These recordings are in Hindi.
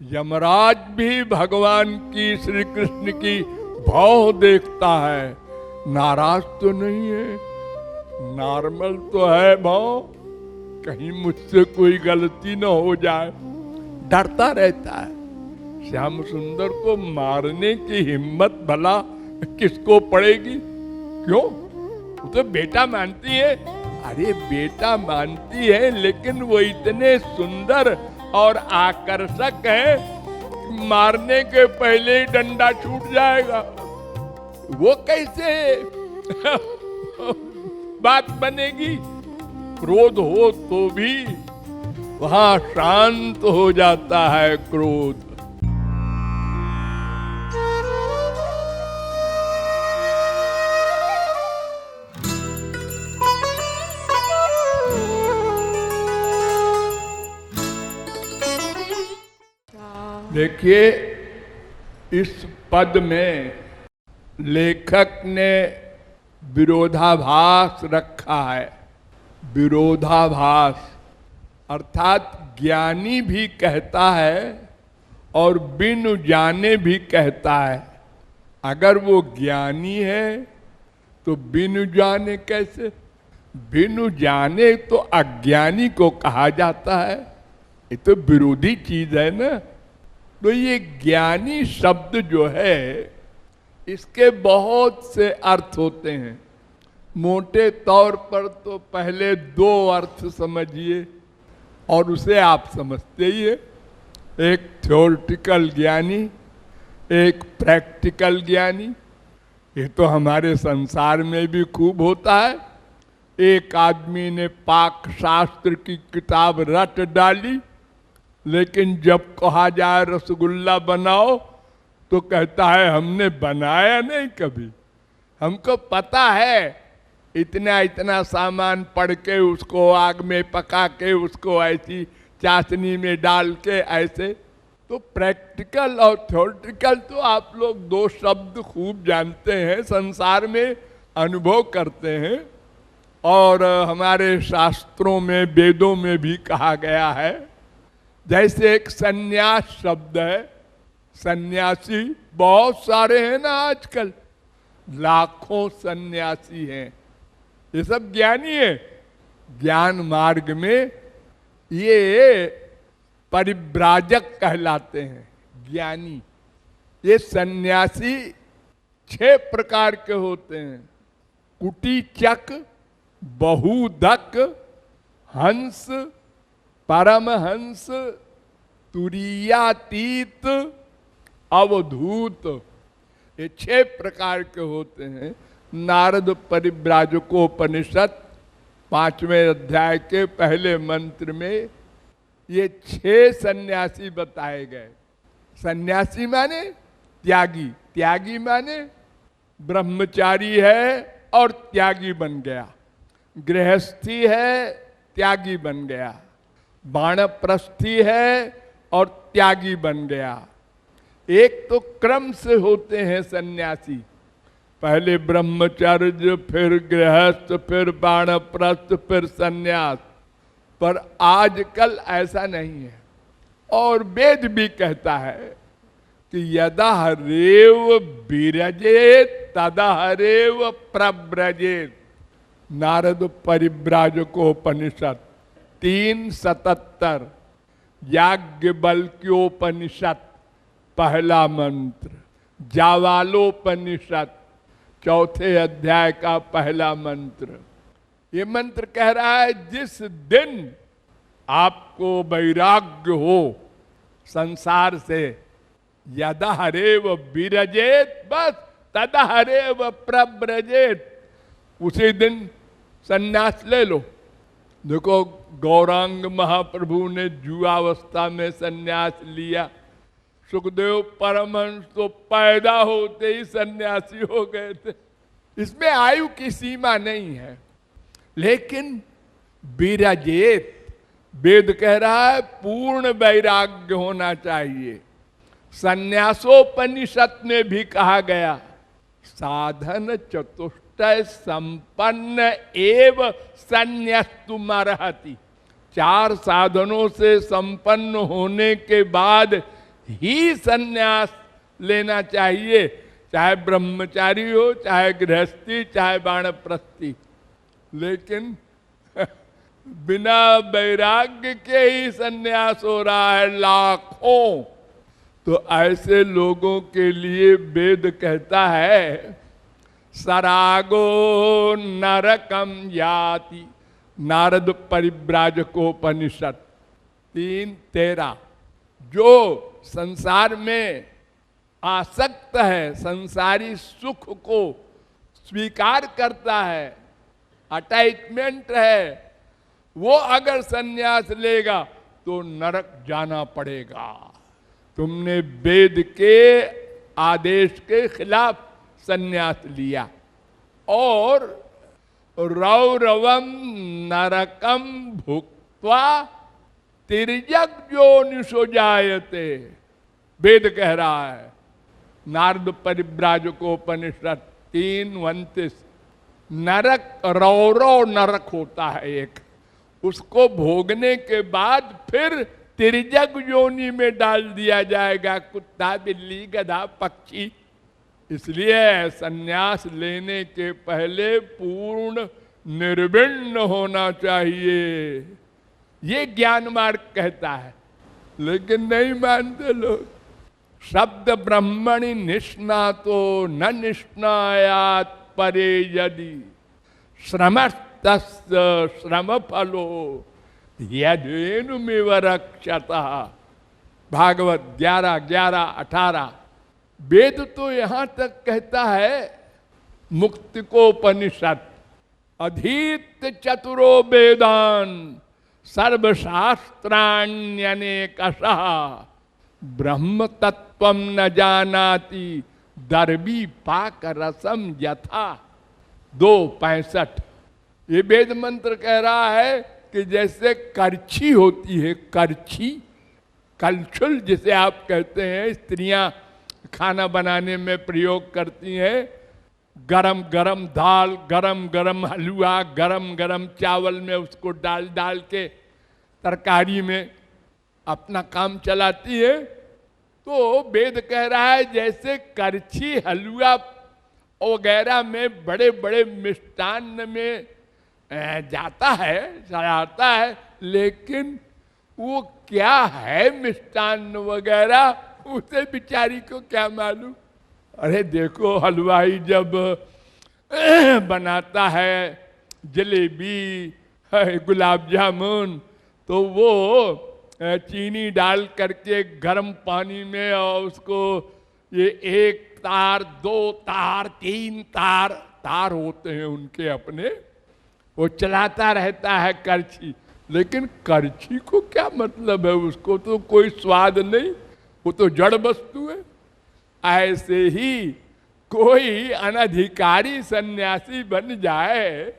यमराज भी भगवान की, श्री कृष्ण की भाव देखता है, नाराज तो नहीं है, नॉर्मल तो है भाव, कहीं मुझसे कोई गलती न हो जाए, डरता रहता है। श्याम सुंदर को मारने की हिम्मत भला किसको पड़ेगी? क्यों? वो तो बेटा मानती है। अरे बेटा मानती है, लेकिन वो इतने सुंदर और आकर्षक है, मारने के पहले ही डंडा छूट जाएगा। वो कैसे बात बनेगी? क्रोध हो तो भी वहां शांत हो जाता है क्रोध। देखिए, इस पद में लेखक ने विरोधाभास रखा है। विरोधाभास अर्थात ज्ञानी भी कहता है और बिनु जाने भी कहता है। अगर वो ज्ञानी है तो बिनु जाने कैसे? बिनु जाने तो अज्ञानी को कहा जाता है। ये तो विरोधी चीज है ना। तो ये ज्ञानी शब्द जो है, इसके बहुत से अर्थ होते हैं। मोटे तौर पर तो पहले दो अर्थ समझिए और उसे आप समझते ही है। एक थ्योरेटिकल ज्ञानी, एक प्रैक्टिकल ज्ञानी। ये तो हमारे संसार में भी खूब होता है। एक आदमी ने पाक शास्त्र की किताब रट डाली, लेकिन जब कहा जाए रसगुल्ला बनाओ तो कहता है हमने बनाया नहीं कभी, हमको पता है, इतना इतना सामान पड़ के उसको आग में पका के उसको ऐसी चाशनी में डाल के ऐसे। तो प्रैक्टिकल और थ्योरेटिकल तो आप लोग दो शब्द खूब जानते हैं, संसार में अनुभव करते हैं। और हमारे शास्त्रों में, वेदों में भी कहा गया है। जैसे एक सन्यास शब्द है, सन्यासी बहुत सारे हैं ना आजकल, लाखों सन्यासी हैं। ये सब ज्ञानी है। ज्ञान मार्ग में ये परिव्राजक कहलाते हैं, ज्ञानी। ये सन्यासी 6 प्रकार के होते हैं। कुटीचक, बहुदक, हंस, परमहंस, तुरीयातीत, अवधूत। ये 6 प्रकार के होते हैं। नारद परिव्राजकोपनिषद 5वें अध्याय के पहले मंत्र में ये 6 सन्यासी बताए गए। सन्यासी माने त्यागी, त्यागी माने ब्रह्मचारी है और त्यागी बन गया, गृहस्थी है त्यागी बन गया, वानप्रस्थी है और त्यागी बन गया। एक तो क्रम से होते हैं सन्यासी, पहले ब्रह्मचर्य, फिर गृहस्थ, फिर वानप्रस्थ, फिर सन्यास। पर आजकल ऐसा नहीं है। और वेद भी कहता है कि यदा हरेव विरजेत तदा हरेव प्रव्रजेत। नारद परिव्राजकोपनिषद 377, याज्ञवल्क्योपनिषद पहला मंत्र, जावालोपनिषद 4थे अध्याय का पहला मंत्र। ये मंत्र कह रहा है जिस दिन आपको वैराग्य हो संसार से, यदा हरेव विरजेत, बस तदा हरेव प्रव्रजेत, उसी दिन सन्यास ले लो। देखो, गौरांग महाप्रभु ने युवावस्था में सन्यास लिया। सुखदेव परमहंस तो पैदा होते ही सन्यासी हो गए थे। इसमें आयु की सीमा नहीं है। लेकिन विरजेत, वेद कह रहा है पूर्ण वैराग्य होना चाहिए। सन्यासोपनिषद में भी कहा गया साधन चतुष्टय संपन्न एव संन्यस्तुमर्हति। 4 साधनों से संपन्न होने के बाद ही सन्यास लेना चाहिए, चाहे ब्रह्मचारी हो, चाहे गृहस्थी, चाहे वानप्रस्थी। लेकिन बिना वैराग्य के ही सन्यास हो रहा है लाखों। तो ऐसे लोगों के लिए वेद कहता है सरागो नरकम याति। नारद परिव्राजकोपनिषद 3:13। जो संसार में आसक्त है, संसारी सुख को स्वीकार करता है, अटैचमेंट है, वो अगर सन्यास लेगा तो नरक जाना पड़ेगा। तुमने वेद के आदेश के खिलाफ सन्यास लिया। और रौरवम नरकम भुक्त्वा तिर्यक योनिषो जायते, वेद कह रहा है। नारद परिव्राजकोपनिषद 3:29। नरक रौरव नरक होता है एक, उसको भोगने के बाद फिर तिर्यक योनि में डाल दिया जाएगा, कुत्ता, बिल्ली, गधा, पक्षी। इसलिए सन्यास लेने के पहले पूर्ण निर्विण्ण होना चाहिए, ये ज्ञान मार्ग कहता है। लेकिन नहीं मानते लोग। शब्द ब्रह्मणि निष्णातो न निष्णायात परे यदि श्रमस्तस्य श्रम फलो यदेनुमिव रक्षतः। भागवत 11:11-18। वेद तो यहां तक कहता है, मुक्तिकोपनिषद अधीत चतुरो वेदान सर्वशास्त्राण्यनेकशः ब्रह्म तत्वम न जानाति दर्वी पाक रसम यथा। 2:65। ये वेद मंत्र कह रहा है कि जैसे करछी होती है, करछी, कलछुल जिसे आप कहते हैं, स्त्रियां खाना बनाने में प्रयोग करती हैं। गरम गरम दाल, गरम गरम हलवा, गरम गरम चावल में उसको डाल डाल के तरकारी में अपना काम चलाती है। तो वेद कह रहा है जैसे करछी हलवा वगैरह में, बड़े बड़े मिष्टान्न में जाता है, चढ़ाता है, लेकिन वो क्या है मिष्टान्न वगैरह, उसे बिचारी को क्या मालूम। अरे देखो, हलवाई जब बनाता है जलेबी, गुलाब जामुन, तो वो चीनी डाल करके गर्म पानी में, और उसको ये 1 तार, 2 तार, 3 तार, तार होते हैं उनके अपने, वो चलाता रहता है करछी। लेकिन करछी को क्या मतलब है, उसको तो कोई स्वाद नहीं, वो तो जड़ वस्तु है। ऐसे ही कोई अनधिकारी सन्यासी बन जाए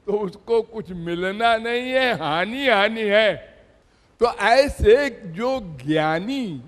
तो उसको कुछ मिलना नहीं है, हानि हानि है। तो ऐसे जो ज्ञानी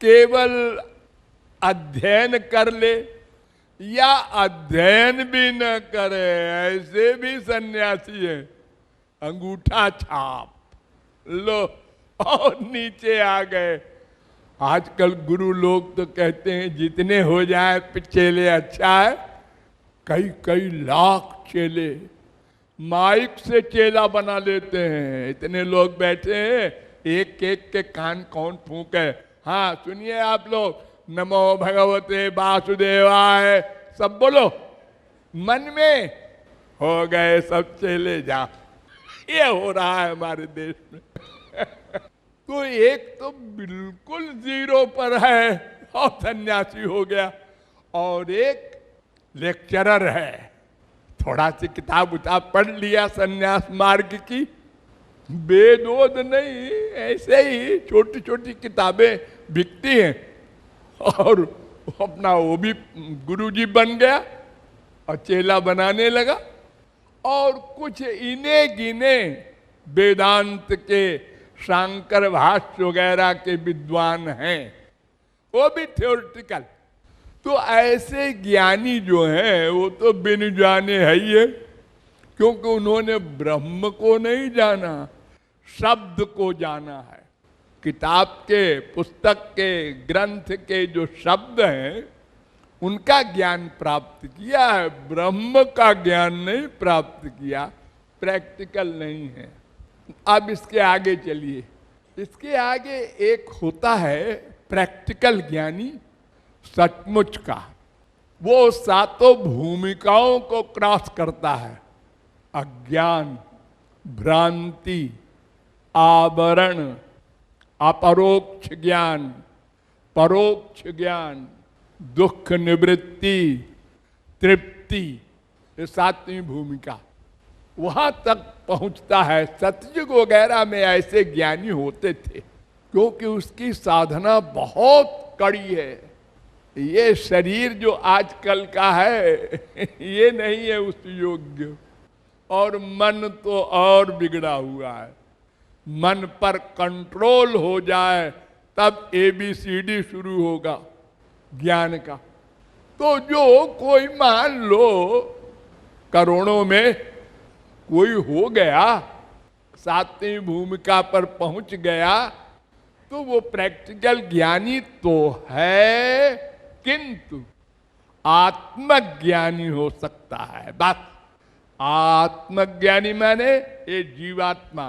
केवल अध्ययन कर ले या अध्ययन भी न करे, ऐसे भी सन्यासी है। अंगूठा छाप लो और नीचे आ गए। आजकल गुरु लोग तो कहते हैं जितने हो जाए चेले अच्छा है। कई कई लाख चेले माइक से चेला बना लेते हैं। इतने लोग बैठे हैं, एक एक के कान कौन फूंके। हाँ सुनिए आप लोग, नमो भगवते वासुदेवाय सब बोलो, मन में हो गए सब चेले जा। ये हो रहा है हमारे देश में। तो एक तो बिल्कुल जीरो पर है और सन्यासी हो गया, और एक लेक्चरर है, थोड़ा सी किताब उताब पढ़ लिया सन्यास मार्ग की, वेद वोद नहीं, ऐसे ही छोटी छोटी किताबें बिकती हैं, और अपना वो भी गुरुजी बन गया और चेला बनाने लगा। और कुछ इने गिने वेदांत के शांकर भाष्य वगैरह के विद्वान हैं, वो भी थ्योरेटिकल। तो ऐसे ज्ञानी जो हैं वो तो बिन जाने है ही है, क्योंकि उन्होंने ब्रह्म को नहीं जाना, शब्द को जाना है। किताब के, पुस्तक के, ग्रंथ के जो शब्द हैं उनका ज्ञान प्राप्त किया है, ब्रह्म का ज्ञान नहीं प्राप्त किया, प्रैक्टिकल नहीं है। अब इसके आगे चलिए। इसके आगे एक होता है प्रैक्टिकल ज्ञानी सचमुच का, वो सातों भूमिकाओं को क्रॉस करता है। अज्ञान, भ्रांति, आवरण, अपरोक्ष ज्ञान, परोक्ष ज्ञान, दुख निवृत्ति, तृप्ति, ये सातवीं भूमिका वहां तक पहुंचता है। सतयुग वगैरह में ऐसे ज्ञानी होते थे क्योंकि उसकी साधना बहुत कड़ी है। ये शरीर जो आजकल का है ये नहीं है उस योग्य, और मन तो और बिगड़ा हुआ है। मन पर कंट्रोल हो जाए तब ABCD शुरू होगा ज्ञान का। तो जो कोई मान लो करोड़ों में कोई हो गया, सातवीं भूमिका पर पहुंच गया, तो वो प्रैक्टिकल ज्ञानी तो है, किंतु आत्मज्ञानी हो सकता है। बस आत्मज्ञानी माने ये जीवात्मा,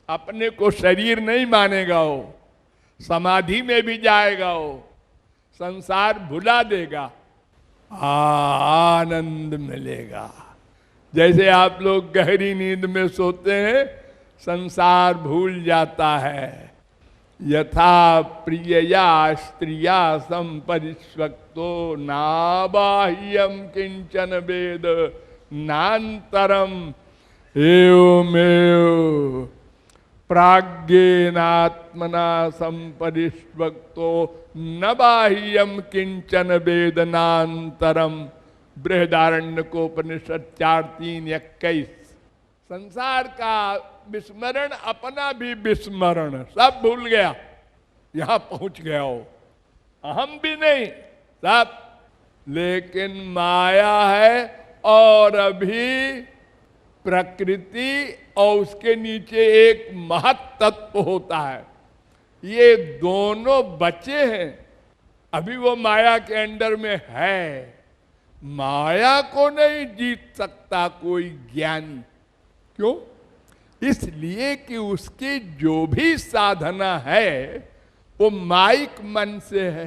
अपने को शरीर नहीं मानेगा, वो समाधि में भी जाएगा, वो संसार भुला देगा, आनंद मिलेगा। जैसे आप लोग गहरी नींद में सोते हैं, संसार भूल जाता है। यथा प्रियया स्त्रिया संपरिष्वक्तो नाबाह्यम किंचन वेद नान्तरम एवमेव प्राज्ञेनात्मना संपरिष्वक्तो न बाह्यम किंचन वेदनान्तरम। बृहदारण्यकोपनिषद 4:3-21। संसार का विस्मरण, अपना भी विस्मरण, सब भूल गया, यहां पहुंच गया हो। अहम भी नहीं, सब। लेकिन माया है और अभी प्रकृति और उसके नीचे एक महत तत्व होता है, ये दोनों बचे हैं। अभी वो माया के अंडर में है। माया को नहीं जीत सकता कोई ज्ञानी। क्यों? इसलिए कि उसकी जो भी साधना है वो माइक मन से है।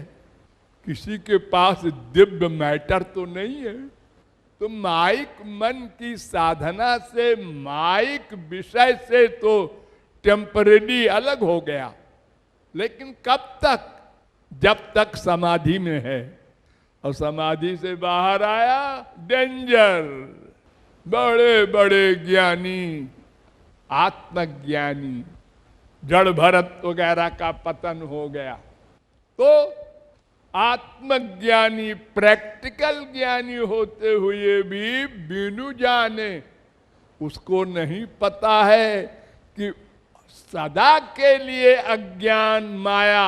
किसी के पास दिव्य मैटर तो नहीं है, तो माइक मन की साधना से, माइक विषय से तो टेम्परेरी अलग हो गया। लेकिन कब तक? जब तक समाधि में है, और समाधि से बाहर आया, डेंजर। बड़े बड़े ज्ञानी, आत्मज्ञानी, जड़ भरत वगैरह का पतन हो गया। तो आत्मज्ञानी, प्रैक्टिकल ज्ञानी होते हुए भी बिनु जाने, उसको नहीं पता है कि सदा के लिए अज्ञान माया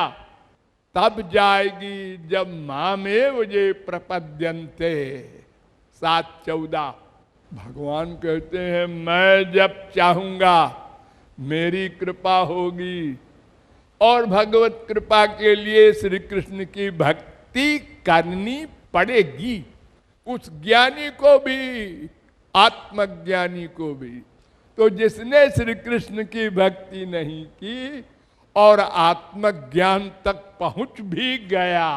तब जाएगी जब मामेव ये प्रपद्यन्ते। 7:14। भगवान कहते हैं मैं जब चाहूंगा मेरी कृपा होगी, और भगवत कृपा के लिए श्री कृष्ण की भक्ति करनी पड़ेगी, उस ज्ञानी को भी, आत्मज्ञानी को भी। तो जिसने श्री कृष्ण की भक्ति नहीं की और आत्मज्ञान तक पहुंच भी गया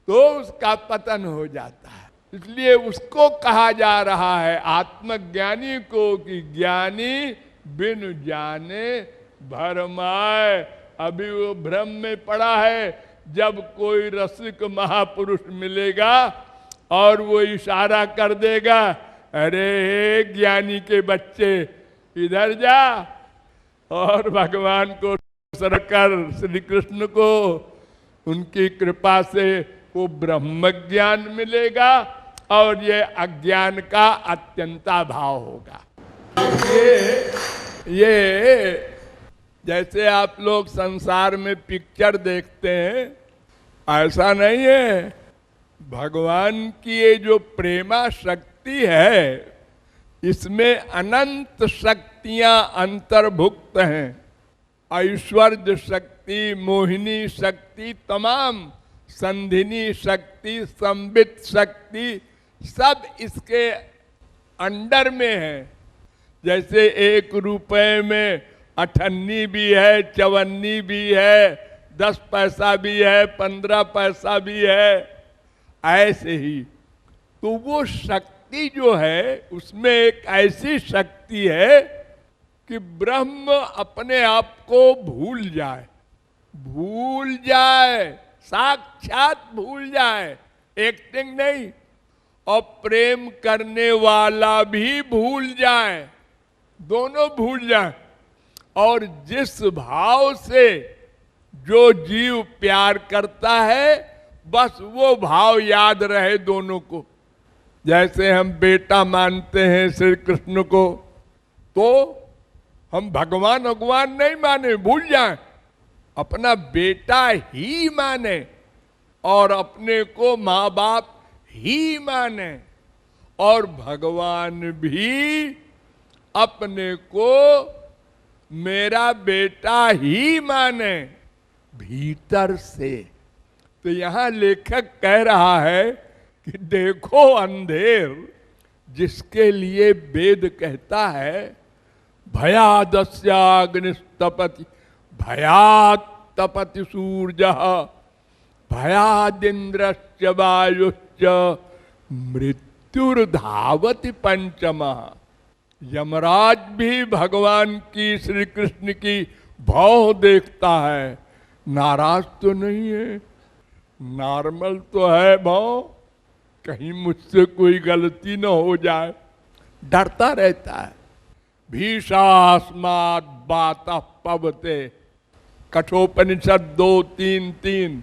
तो उसका पतन हो जाता है। इसलिए उसको कहा जा रहा है, आत्मज्ञानी को, कि ज्ञानी बिनु जाने भरमाए। अभी वो भ्रम में पड़ा है। जब कोई रसिक महापुरुष मिलेगा और वो इशारा कर देगा, अरे ज्ञानी के बच्चे इधर जा, और भगवान को सरकर श्री कृष्ण को उनकी कृपा से वो ब्रह्म ज्ञान मिलेगा और ये अज्ञान का अत्यंता भाव होगा। ये जैसे आप लोग संसार में पिक्चर देखते हैं, ऐसा नहीं है। भगवान की ये जो प्रेमा शक्ति है, इसमें अनंत शक्तियां अंतर्भुक्त हैं। ऐश्वर्य शक्ति, मोहिनी शक्ति, तमाम संधिनी शक्ति, संबित शक्ति, सब इसके अंडर में है। जैसे 1 रुपए में 98 भी है, 54 भी है, 10 पैसा भी है, 15 पैसा भी है, ऐसे ही। तो वो शक्ति जो है उसमें एक ऐसी शक्ति है कि ब्रह्म अपने आप को भूल जाए, भूल जाए, साक्षात भूल जाए, एक्टिंग नहीं। और प्रेम करने वाला भी भूल जाए, दोनों भूल जाए। और जिस भाव से जो जीव प्यार करता है बस वो भाव याद रहे दोनों को। जैसे हम बेटा मानते हैं श्री कृष्ण को, तो हम भगवान भगवान नहीं माने, भूल जाएं, अपना बेटा ही माने और अपने को माँ बाप ही माने। और भगवान भी अपने को मेरा बेटा ही माने भीतर से। तो यहां लेखक कह रहा है कि देखो अंधेर, जिसके लिए वेद कहता है भयादस्याग्निस्तपति, भयात् तपति सूर्यः, भयादिन्द्रश्च वायुश्च, मृत्युर्धावति पंचमः। यमराज भी भगवान की, श्री कृष्ण की भाव देखता है, नाराज तो नहीं है, नॉर्मल तो है भाव, कहीं मुझसे कोई गलती न हो जाए, डरता रहता है। भीषास्मात् बातः पवते, कठोपनिषद 2:3-3।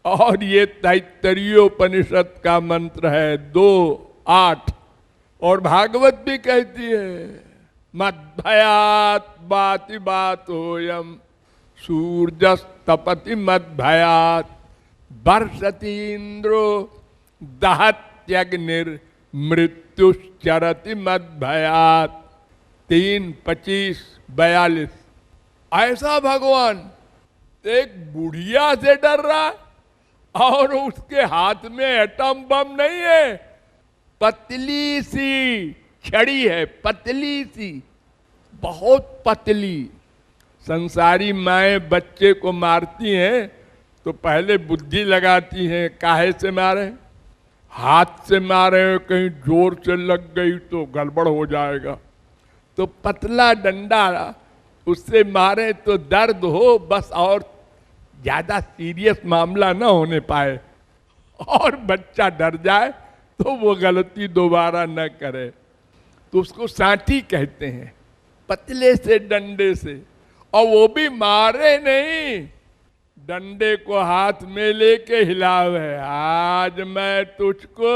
और ये तैत्तरीयोपनिषद का मंत्र है 2:8। और भागवत भी कहती है मद्भयात् बाति बातोयम, सूर्यस्तपति मद्भयात्, वर्षति इंद्रो दहत्यग्निर्, मृत्युश्चरति मद्भयात्। 3:25-42। ऐसा भगवान एक बुढ़िया से डर रहा और उसके हाथ में एटम बम नहीं है, पतली सी छड़ी है, पतली सी, बहुत पतली। संसारी माएं बच्चे को मारती हैं तो पहले बुद्धि लगाती हैं, काहे से मारे, हाथ से मारे, कहीं जोर से लग गई तो गड़बड़ हो जाएगा, तो पतला डंडा उससे मारे तो दर्द हो बस, और ज्यादा सीरियस मामला ना होने पाए, और बच्चा डर जाए तो वो गलती दोबारा न करे। तो उसको साठी कहते हैं, पतले से डंडे से। और वो भी मारे नहीं, डंडे को हाथ में लेके हिलावे, आज मैं तुझको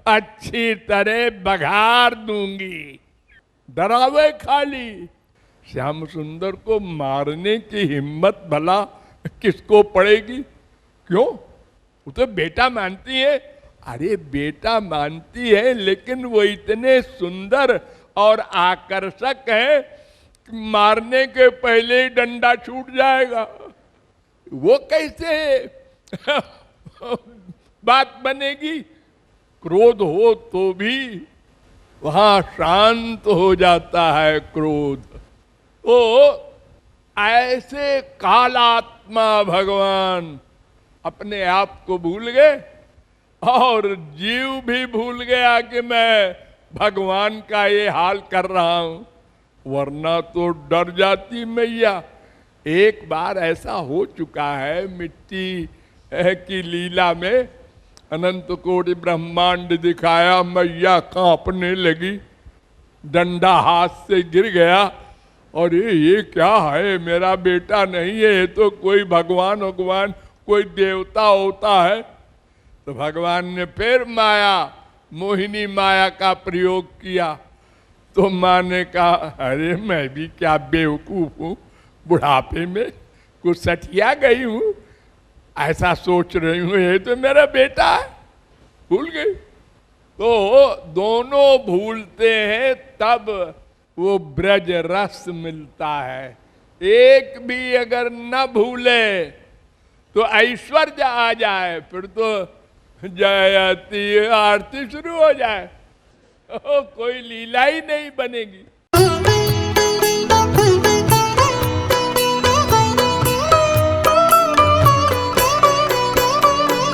अच्छी तरह बघार दूंगी, डरावे खाली। श्याम सुंदर को मारने की हिम्मत भला किसको पड़ेगी? क्यों? वो तो बेटा मानती है। अरे बेटा मानती है, लेकिन वो इतने सुंदर और आकर्षक है कि मारने के पहले ही डंडा छूट जाएगा। वो कैसे बात बनेगी? क्रोध हो तो भी वहां शांत हो जाता है क्रोध। तो ऐसे कालात्मा भगवान अपने आप को भूल गए और जीव भी भूल गया कि मैं भगवान का ये हाल कर रहा हूं, वरना तो डर जाती मैया। एक बार ऐसा हो चुका है मिट्टी की लीला में, अनंत कोटि ब्रह्मांड दिखाया, मैया कांपने लगी, डंडा हाथ से गिर गया, और ये क्या है, मेरा बेटा नहीं है, ये तो कोई भगवान कोई देवता होता है। तो भगवान ने फिर माया, मोहिनी माया का प्रयोग किया। तो माँ ने कहा, अरे मैं भी क्या बेवकूफ हूँ, बुढ़ापे में कुछ सठिया गई हूँ, ऐसा सोच रही हूँ ये तो मेरा बेटा है, भूल गई। तो दोनों भूलते हैं, तब वो ब्रज रस मिलता है। एक भी अगर न भूले तो ऐश्वर्य आ जाए, फिर तो जयती आरती शुरू हो जाए, कोई लीला ही नहीं बनेगी।